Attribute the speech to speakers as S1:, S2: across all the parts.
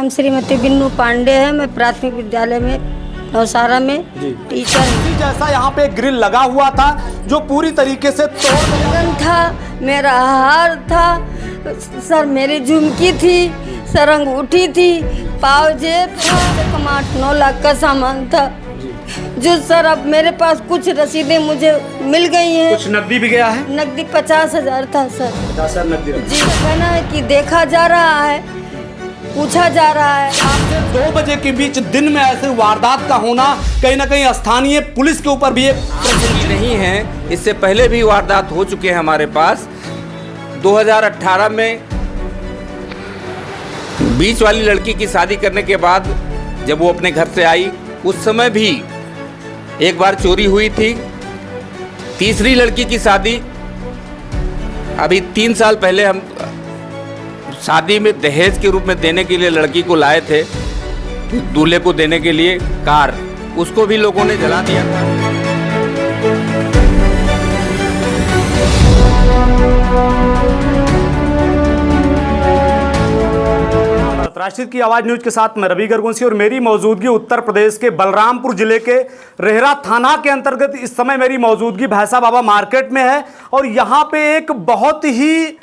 S1: नाम श्रीमती बिन्नू पांडे है। मैं प्राथमिक विद्यालय में नौसारा में टीचर हूँ।
S2: जैसा यहाँ पे ग्रिल लगा हुआ था जो पूरी तरीके से तोड़
S1: था, मेरा हार था सर, मेरी झुमकी थी सर, अंगूठी थी, पाव जेब था, कम 8-9 लाख का सामान था जो सर अब मेरे पास कुछ रसीदें मुझे मिल गई हैं।
S2: कुछ नकदी भी गया है?
S1: नकदी 50,000 था सर।
S2: 50,000 नकदी
S1: जी कहना है कि देखा जा रहा है, पूछा जा रहा है।
S2: 2 बजे के बीच दिन में ऐसे वारदात का होना कहीं ना कहीं स्थानीय पुलिस के ऊपर भी एक
S3: प्रश्न नहीं है। इससे पहले भी वारदात हो चुके हैं हमारे पास। 2018 में बीच वाली लड़की की शादी करने के बाद जब वो अपने घर से आई उस समय भी एक बार चोरी हुई थी। तीसरी लड़की की शादी अभी 3 साल पहले हम शादी में दहेज के रूप में देने के लिए लड़की को लाए थे, दूल्हे को देने के लिए कार, उसको भी लोगों ने जला दिया था।
S2: राष्ट्रीय की आवाज न्यूज के साथ मैं रवि गर्गुंसी और मेरी मौजूदगी उत्तर प्रदेश के बलरामपुर जिले के रेहरा थाना के अंतर्गत इस समय मेरी मौजूदगी भैंसा बाबा मार्केट में है। और यहाँ पे एक बहुत ही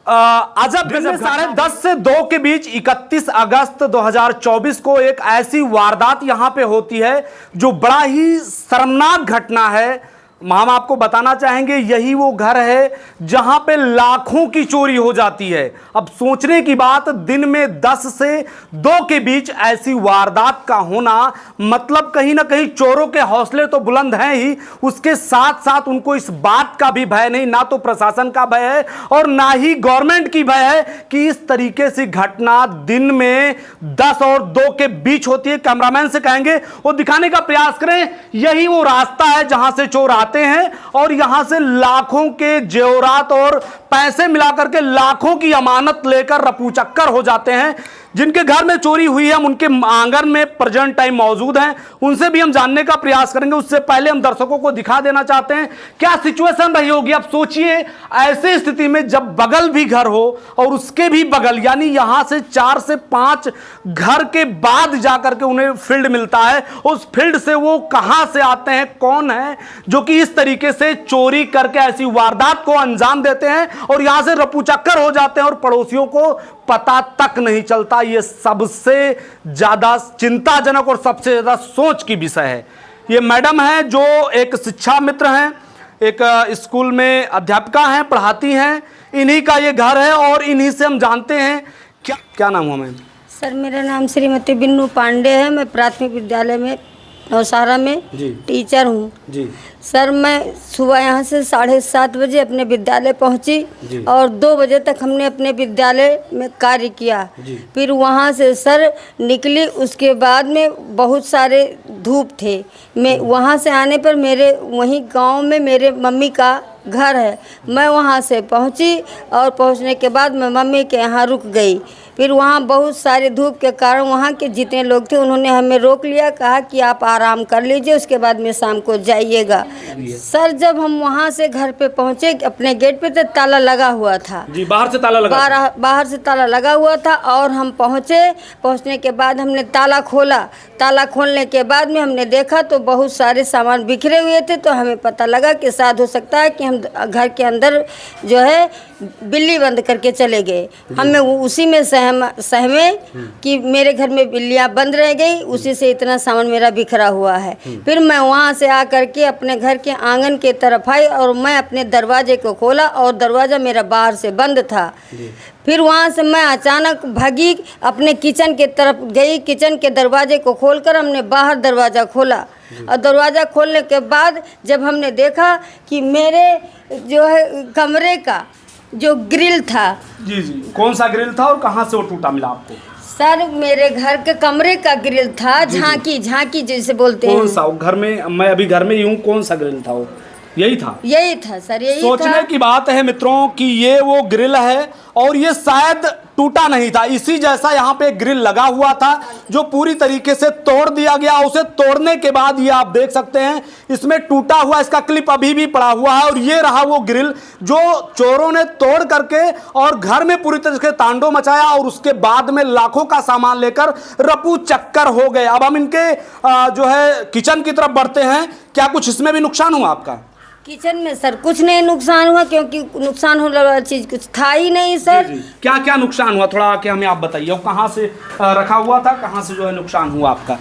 S2: अजब गजब 10:30 से 2 के बीच 31 अगस्त 2024 को एक ऐसी वारदात यहाँ पे होती है जो बड़ा ही शर्मनाक घटना है। हम आपको बताना चाहेंगे यही वो घर है जहां पे लाखों की चोरी हो जाती है। अब सोचने की बात, दिन में 10 से 2 के बीच ऐसी वारदात का होना मतलब कहीं ना कहीं चोरों के हौसले तो बुलंद हैं ही, उसके साथ साथ उनको इस बात का भी भय नहीं, ना तो प्रशासन का भय है और ना ही गवर्नमेंट की भय है कि इस तरीके से घटना दिन में 10 और 2 के बीच होती है। कैमरामैन से कहेंगे वो दिखाने का प्रयास करें, यही वो रास्ता है जहां से चोर आते हैं और यहां से लाखों के जेवरात और पैसे मिलाकर के लाखों की अमानत लेकर रफूचक्कर हो जाते हैं। जिनके घर में चोरी हुई है हम उनके आंगन में प्रेजेंट टाइम मौजूद हैं, उनसे भी हम जानने का प्रयास करेंगे। उससे पहले हम दर्शकों को दिखा देना चाहते हैं क्या सिचुएशन रही होगी। अब सोचिए ऐसे स्थिति में जब बगल भी घर हो और उसके भी बगल, यानी यहां से 4 से 5 घर के बाद जाकर के उन्हें फील्ड मिलता है, उस फील्ड से वो कहां से आते हैं, कौन है जो कि इस तरीके से चोरी करके ऐसी वारदात को अंजाम देते हैं और यहां से रफूचक्कर हो जाते हैं और पड़ोसियों को पता तक नहीं चलता। ये सबसे ज्यादा चिंताजनक और सबसे ज्यादा सोच की विषय है। ये मैडम है जो एक शिक्षा मित्र हैं, एक स्कूल में अध्यापिका हैं, पढ़ाती हैं, इन्हीं का ये घर है और इन्हीं से हम जानते हैं क्या नाम हुआ मैम?
S1: सर मेरा नाम श्रीमती बिन्नू पांडे है। मैं प्राथमिक विद्यालय में नौसारा में टीचर हूँ जी। सर मैं सुबह यहाँ से 7:30 बजे अपने विद्यालय पहुँची और 2 बजे तक हमने अपने विद्यालय में कार्य किया। फिर वहाँ से सर निकली, उसके बाद में बहुत सारे धूप थे। मैं वहाँ से आने पर मेरे वहीं गांव में मेरे मम्मी का घर है, मैं वहाँ से पहुँची और पहुँचने के बाद मैं मम्मी के यहाँ रुक गई। फिर वहाँ बहुत सारे धूप के कारण वहाँ के जितने लोग थे उन्होंने हमें रोक लिया, कहा कि आप आराम कर लीजिए, उसके बाद में शाम को जाइएगा। सर जब हम वहाँ से घर पे पहुँचे अपने गेट पे तो ताला लगा हुआ था
S2: जी, बाहर से ताला लगा
S1: बाहर से ताला लगा हुआ था और हम पहुँचने के बाद हमने ताला खोला। ताला खोलने के बाद में हमने देखा तो बहुत सारे सामान बिखरे हुए थे, तो हमें पता लगा कि शायद हो सकता है कि हम घर के अंदर जो है बिल्ली बंद करके चले गए। हमें उसी में सहमे कि मेरे घर में बिल्लियां बंद रह गई, उसी से इतना सामान मेरा बिखरा हुआ है। फिर मैं वहां से आकर के अपने घर के आंगन के तरफ आई और मैं अपने दरवाजे को खोला और दरवाज़ा मेरा बाहर से बंद था। फिर वहाँ से मैं अचानक भागी, अपने किचन के तरफ गई, किचन के दरवाजे को खोलकर हमने बाहर दरवाज़ा खोला और दरवाज़ा खोलने के बाद जब हमने देखा कि मेरे जो है कमरे का जो ग्रिल था
S2: जी, कौन सा ग्रिल था और कहाँ से वो टूटा मिला आपको?
S1: सर मेरे घर के कमरे का ग्रिल था, झांकी जैसे बोलते हैं।
S2: कौन सा घर में, मैं अभी घर में यूं, कौन सा ग्रिल था वो? यही था
S1: सर, यही
S2: सोचने की बात है मित्रों कि ये वो ग्रिल है और ये शायद टूटा नहीं था। इसी जैसा यहाँ पे ग्रिल लगा हुआ था जो पूरी तरीके से तोड़ दिया गया। उसे तोड़ने के बाद ये आप देख सकते हैं इसमें टूटा हुआ इसका क्लिप अभी भी पड़ा हुआ है। और ये रहा वो ग्रिल जो चोरों ने तोड़ करके और घर में पूरी तरीके से तांडव मचाया और उसके बाद में लाखों का सामान लेकर रफू चक्कर हो गए। अब हम इनके जो है किचन की तरफ बढ़ते हैं। क्या कुछ इसमें भी नुकसान हुआ आपका?
S1: किचन में सर कुछ नहीं नुकसान हुआ, क्योंकि नुकसान होने वाला चीज कुछ था ही नहीं सर।
S2: जी। क्या क्या नुकसान हुआ थोड़ा आके हमें आप बताइए। कहाँ से रखा हुआ था, कहाँ से जो है नुकसान हुआ आपका?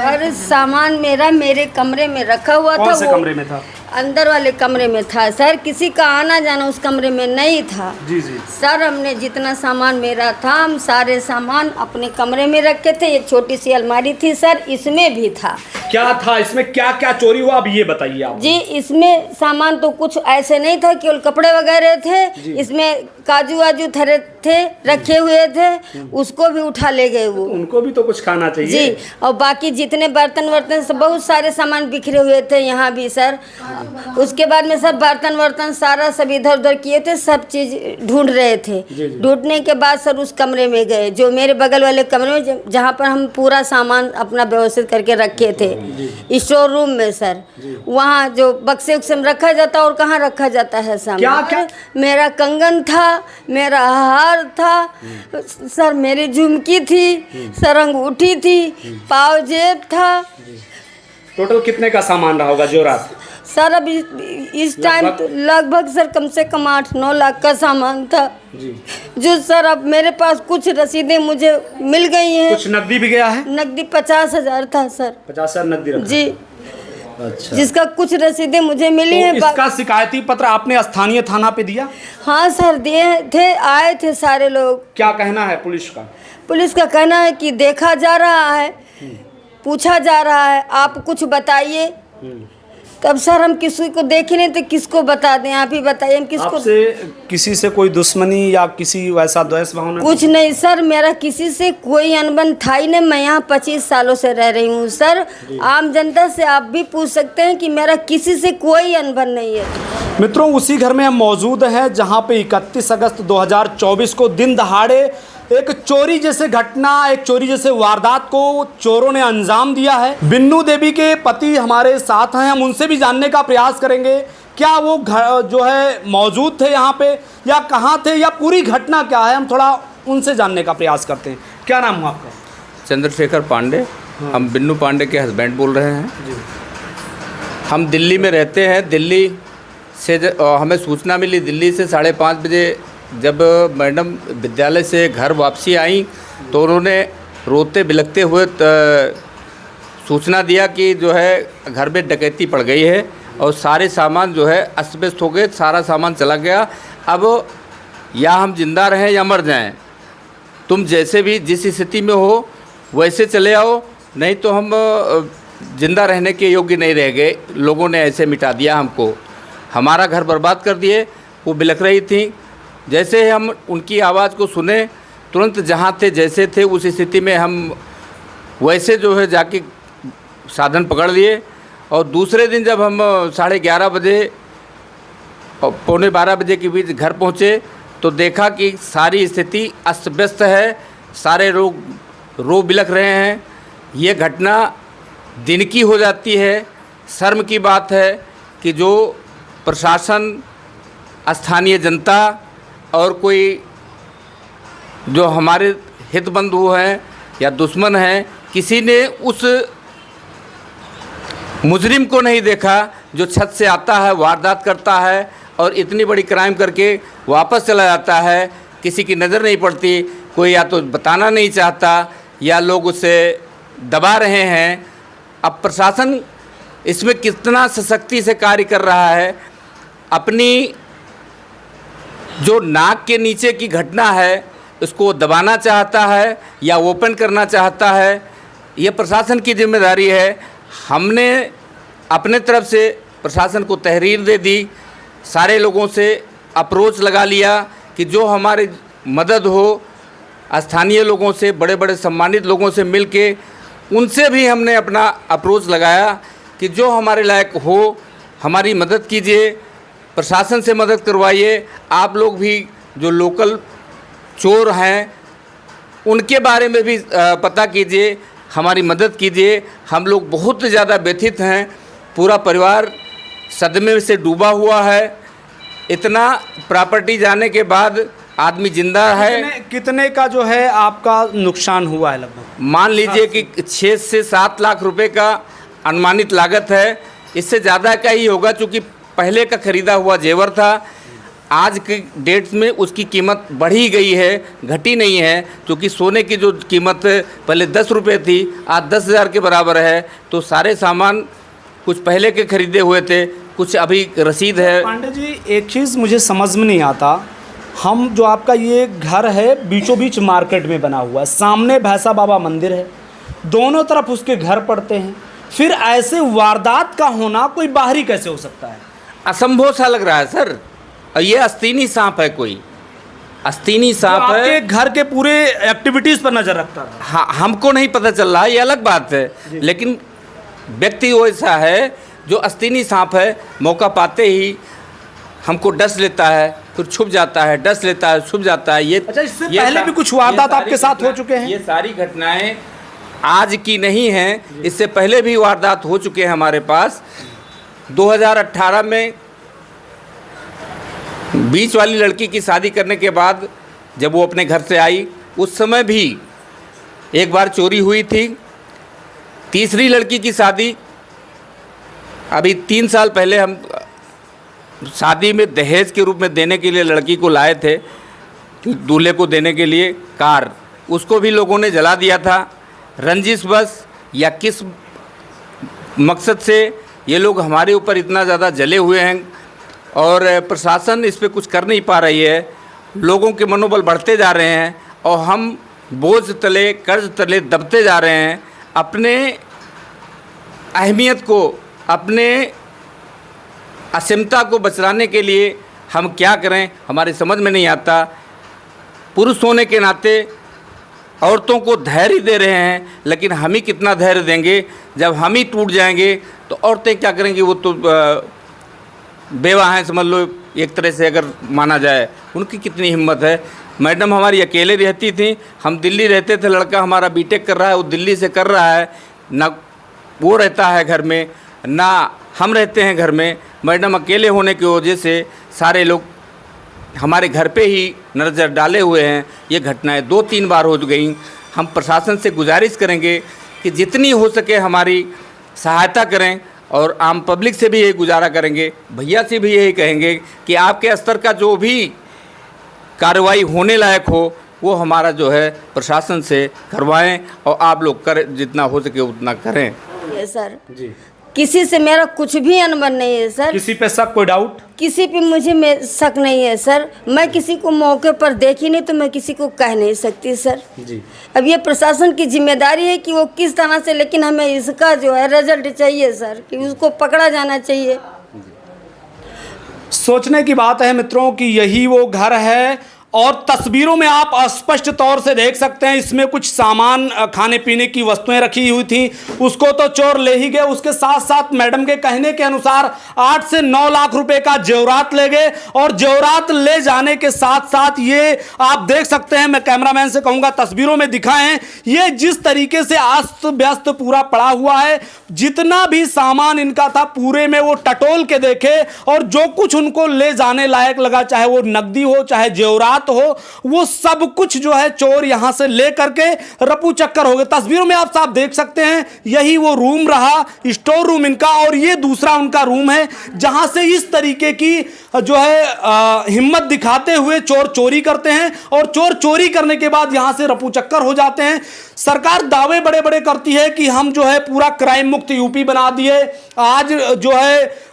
S1: अरे सामान मेरा मेरे कमरे में रखा हुआ था।
S2: कौन से कमरे में था?
S1: अंदर वाले कमरे में था सर। किसी का आना जाना उस कमरे में नहीं था।
S2: जी जी
S1: सर हमने जितना सामान मेरा था हम सारे सामान अपने कमरे में रखे थे। एक छोटी सी अलमारी थी सर, इसमें भी था।
S2: क्या था इसमें, क्या क्या चोरी हुआ अब ये बताइए आप।
S1: जी इसमें सामान तो कुछ ऐसे नहीं था, केवल कपड़े वगैरह थे। इसमें काजू वाजू थरे थे रखे हुए थे, उसको भी उठा ले गए वो।
S2: उनको भी तो कुछ खाना चाहिए।
S1: जी और बाकी जितने बर्तन वर्तन सब बहुत सारे सामान बिखरे हुए थे यहाँ भी सर। उसके बाद में सब बर्तन वर्तन सारा सब इधर उधर किए थे, सब चीज ढूंढ रहे थे। ढूंढने के बाद सर उस कमरे में गए जो मेरे बगल वाले कमरे में जहाँ पर हम पूरा सामान अपना व्यवस्थित करके रखे थे स्टोर रूम में सर। वहाँ जो बक्से उक्से में रखा जाता और कहाँ रखा जाता है सामान।
S2: क्या क्या?
S1: मेरा कंगन था, मेरा हार था सर, मेरी झुमकी थी सर, अंगूठी थी, पाव जेब था।
S2: टोटल कितने का सामान रहा होगा जो रात?
S1: सर अब इस टाइम तो लगभग सर कम से कम 8-9 लाख का सामान था
S2: जी।
S1: जो सर अब मेरे पास कुछ रसीदें मुझे मिल गई हैं।
S2: कुछ नकदी भी गया है?
S1: नकदी 50,000 था सर।
S2: 50,000 नकदी रखा?
S1: जी
S2: अच्छा।
S1: जिसका कुछ रसीदें मुझे मिली
S2: तो
S1: हैं।
S2: इसका शिकायती पत्र आपने स्थानीय थाना पे दिया?
S1: हाँ सर दिए थे, आए थे सारे लोग।
S2: क्या कहना है पुलिस का?
S1: पुलिस का कहना है कि देखा जा रहा है, पूछा जा रहा है, आप कुछ बताइए। तब सर हम किसी को देखे नहीं तो किसको बता दें, आप ही बताइए हम किसको।
S2: आपसे किसी से कोई दुश्मनी या किसी वैसा द्वेष भावना?
S1: कुछ नहीं सर, मेरा किसी से कोई अनबन था ही नहीं। मैं यहाँ 25 सालों से रह रही हूँ सर। आम जनता से आप भी पूछ सकते हैं कि मेरा किसी से कोई अनबन नहीं है।
S2: मित्रों उसी घर में हम मौजूद हैं जहां पे 31 अगस्त 2024 को दिन दहाड़े एक चोरी जैसे घटना, एक चोरी जैसे वारदात को चोरों ने अंजाम दिया है। बिन्नू देवी के पति हमारे साथ हैं, हम उनसे भी जानने का प्रयास करेंगे क्या वो घर जो है मौजूद थे यहाँ पे या कहाँ थे या पूरी घटना क्या है। हम थोड़ा उनसे जानने का प्रयास करते हैं। क्या नाम हुआ आपका?
S3: चंद्रशेखर पांडे। हम बिन्नू पांडे के हस्बैंड बोल रहे हैं। हम दिल्ली में रहते हैं। दिल्ली से हमें सूचना मिली दिल्ली से 5:30 बजे जब मैडम विद्यालय से घर वापसी आई तो उन्होंने रोते बिलखते हुए सूचना दिया कि जो है घर में डकैती पड़ गई है और सारे सामान जो है अस्त व्यस्त हो गए, सारा सामान चला गया। अब या हम जिंदा रहें या मर जाएं, तुम जैसे भी जिस स्थिति में हो वैसे चले आओ, नहीं तो हम जिंदा रहने के योग्य नहीं रह गए। लोगों ने ऐसे मिटा दिया हमको, हमारा घर बर्बाद कर दिए। वो बिलख रही थी। जैसे ही हम उनकी आवाज़ को सुने तुरंत जहाँ थे जैसे थे उस स्थिति में हम वैसे जो है जाके साधन पकड़ लिए। और दूसरे दिन जब हम 11:30 बजे और 11:45 बजे के बीच घर पहुँचे तो देखा कि सारी स्थिति अस्त व्यस्त है, सारे लोग रो बिलख रहे हैं। ये घटना दिन की हो जाती है। शर्म की बात है कि जो प्रशासन, स्थानीय जनता और कोई जो हमारे हितबंधु हैं या दुश्मन हैं, किसी ने उस मुजरिम को नहीं देखा जो छत से आता है, वारदात करता है और इतनी बड़ी क्राइम करके वापस चला जाता है। किसी की नज़र नहीं पड़ती, कोई या तो बताना नहीं चाहता या लोग उसे दबा रहे हैं। अब प्रशासन इसमें कितना सशक्ति से कार्य कर रहा है। अपनी जो नाक के नीचे की घटना है उसको दबाना चाहता है या ओपन करना चाहता है, ये प्रशासन की जिम्मेदारी है। हमने अपने तरफ से प्रशासन को तहरीर दे दी, सारे लोगों से अप्रोच लगा लिया कि जो हमारी मदद हो, स्थानीय लोगों से, बड़े बड़े सम्मानित लोगों से मिलके उनसे भी हमने अपना अप्रोच लगाया कि जो हमारे लायक हो हमारी मदद कीजिए, प्रशासन से मदद करवाइए। आप लोग भी जो लोकल चोर हैं उनके बारे में भी पता कीजिए, हमारी मदद कीजिए। हम लोग बहुत ज़्यादा व्यथित हैं, पूरा परिवार सदमे से डूबा हुआ है। इतना प्रॉपर्टी जाने के बाद आदमी जिंदा है।
S2: कितने का जो है आपका नुकसान हुआ है लगभग?
S3: मान लीजिए कि 6 से 7 लाख रुपए का अनुमानित लागत है। इससे ज़्यादा का ही होगा, क्योंकि पहले का खरीदा हुआ जेवर था। आज के डेट में उसकी कीमत बढ़ी गई है, घटी नहीं है। क्योंकि सोने की जो कीमत पहले 10 रुपये थी, आज 10,000 के बराबर है। तो सारे सामान कुछ पहले के खरीदे हुए थे, कुछ अभी रसीद है।
S2: पांडे जी, एक चीज़ मुझे समझ में नहीं आता, हम जो आपका ये घर है बीचों बीच मार्केट में बना हुआ है, सामने भैंसा बाबा मंदिर है, दोनों तरफ उसके घर पड़ते हैं, फिर ऐसे वारदात का होना कोई बाहरी कैसे हो सकता है?
S3: असंभव सा लग रहा है सर। और ये आस्तीनी सांप है, कोई आस्तीनी सांप है।
S2: आपके घर के पूरे एक्टिविटीज़ पर नज़र रखता था।
S3: हाँ, हमको नहीं पता चल रहा, ये अलग बात है। लेकिन व्यक्ति वो ऐसा है जो आस्तीनी सांप है, मौका पाते ही हमको डस लेता है, फिर छुप जाता है, डस लेता है, छुप जाता है। ये
S2: अच्छा, इससे पहले भी कुछ वारदात आपके साथ हो चुके हैं?
S3: ये सारी घटनाएं आज की नहीं हैं, इससे पहले भी वारदात हो चुके हैं हमारे पास। 2018 में बीच वाली लड़की की शादी करने के बाद जब वो अपने घर से आई, उस समय भी एक बार चोरी हुई थी। तीसरी लड़की की शादी अभी 3 साल पहले हम शादी में दहेज के रूप में देने के लिए लड़की को लाए थे, दूल्हे को देने के लिए कार, उसको भी लोगों ने जला दिया था। रंजिश बस या किस मकसद से ये लोग हमारे ऊपर इतना ज़्यादा जले हुए हैं, और प्रशासन इस पर कुछ कर नहीं पा रही है। लोगों के मनोबल बढ़ते जा रहे हैं और हम बोझ तले, कर्ज तले दबते जा रहे हैं। अपने अहमियत को, अपने असीमता को बचाने के लिए हम क्या करें, हमारी समझ में नहीं आता। पुरुष होने के नाते औरतों को धैर्य दे रहे हैं, लेकिन हम ही कितना धैर्य देंगे? जब हम ही टूट जाएंगे तो औरतें क्या करेंगी? वो तो बेवा हैं, समझ लो एक तरह से, अगर माना जाए। उनकी कितनी हिम्मत है। मैडम हमारी अकेले रहती थी, हम दिल्ली रहते थे। लड़का हमारा बीटेक कर रहा है, वो दिल्ली से कर रहा है, ना वो रहता है घर में, ना हम रहते हैं घर में। मैडम अकेले होने की वजह से सारे लोग हमारे घर पे ही नज़र डाले हुए हैं। ये घटनाएं 2-3 बार हो गई। हम प्रशासन से गुजारिश करेंगे कि जितनी हो सके हमारी सहायता करें, और आम पब्लिक से भी यही गुजारा करेंगे, भैया से भी यही कहेंगे कि आपके स्तर का जो भी कार्रवाई होने लायक हो वो हमारा जो है प्रशासन से करवाएं, और आप लोग करें, जितना हो सके उतना करें।
S1: ये सर जी, किसी से मेरा कुछ भी अनबन नहीं है सर।
S2: किसी पे शक, कोई डाउट?
S1: किसी पे मुझे शक नहीं है सर। मैं किसी को मौके पर देखी नहीं तो मैं किसी को कह नहीं सकती सर जी। अब ये प्रशासन की जिम्मेदारी है कि वो किस तरह से, लेकिन हमें इसका जो है रिजल्ट चाहिए सर, कि उसको पकड़ा जाना चाहिए।
S2: सोचने की बात है मित्रों कि यही वो घर है, और तस्वीरों में आप स्पष्ट तौर से देख सकते हैं, इसमें कुछ सामान, खाने पीने की वस्तुएं रखी हुई थी, उसको तो चोर ले ही गए। उसके साथ साथ मैडम के कहने के अनुसार 8 से 9 लाख रुपए का जेवरात ले गए, और जेवरात ले जाने के साथ साथ ये आप देख सकते हैं, मैं कैमरामैन से कहूंगा तस्वीरों में दिखाएं, ये जिस तरीके से अस्त व्यस्त पूरा पड़ा हुआ है। जितना भी सामान इनका था पूरे में वो टटोल के देखे, और जो कुछ उनको ले जाने लायक लगा, चाहे वो नकदी हो, चाहे जेवरात हो, वो सब कुछ जो है चोर यहां से ले करके रपू चक्कर हो गए। तस्वीरों में आप साफ देख सकते हैं, यही वो रूम रहा, स्टोर रूम इनका, और ये दूसरा उनका रूम है, जहां से इस तरीके की जो है हिम्मत दिखाते हुए चोर चोरी करते हैं, और चोर चोरी करने के बाद यहां से रपू चक्कर हो जाते हैं। सरकार दावे बड़े बड़े करती है कि हम जो है पूरा क्राइम मुक्त यूपी बना दिए, आज जो है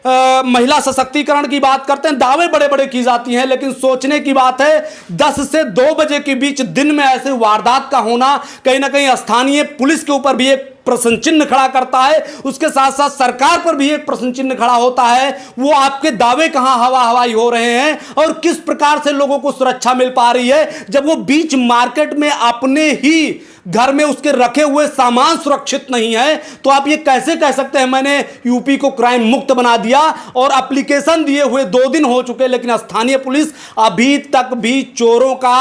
S2: महिला सशक्तिकरण की बात करते हैं, दावे बड़े बड़े की जाती हैं, लेकिन सोचने की बात है 10 से 2 बजे के बीच दिन में ऐसे वारदात का होना कहीं ना कहीं स्थानीय पुलिस के ऊपर भी एक प्रश्न चिन्ह खड़ा करता है। उसके साथ साथ सरकार पर भी एक प्रश्न चिन्ह खड़ा होता है। वो आपके दावे कहां हवा हवाई हो रहे हैं, और किस प्रकार से लोगों को सुरक्षा मिल पा रही है, जब वो बीच मार्केट में अपने ही घर में उसके रखे हुए सामान सुरक्षित नहीं है। तो आप ये कैसे कह सकते हैं मैंने यूपी को क्राइम मुक्त बना दिया? और एप्लीकेशन दिए हुए 2 दिन हो चुके, लेकिन स्थानीय पुलिस अभी तक भी चोरों का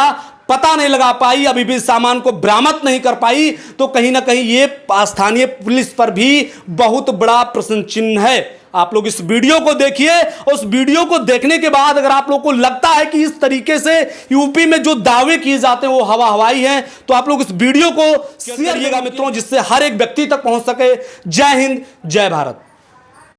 S2: पता नहीं लगा पाई, अभी भी सामान को बरामद नहीं कर पाई, तो कहीं ना कहीं ये स्थानीय पुलिस पर भी बहुत बड़ा प्रश्न चिन्ह है। आप लोग इस वीडियो को देखिए, और उस वीडियो को देखने के बाद अगर आप लोग को लगता है कि इस तरीके से यूपी में जो दावे किए जाते हैं वो हवाई हैं, तो आप लोग इस वीडियो को शेयर करिएगा मित्रों, जिससे हर एक व्यक्ति तक पहुंच सके। जय हिंद, जय भारत।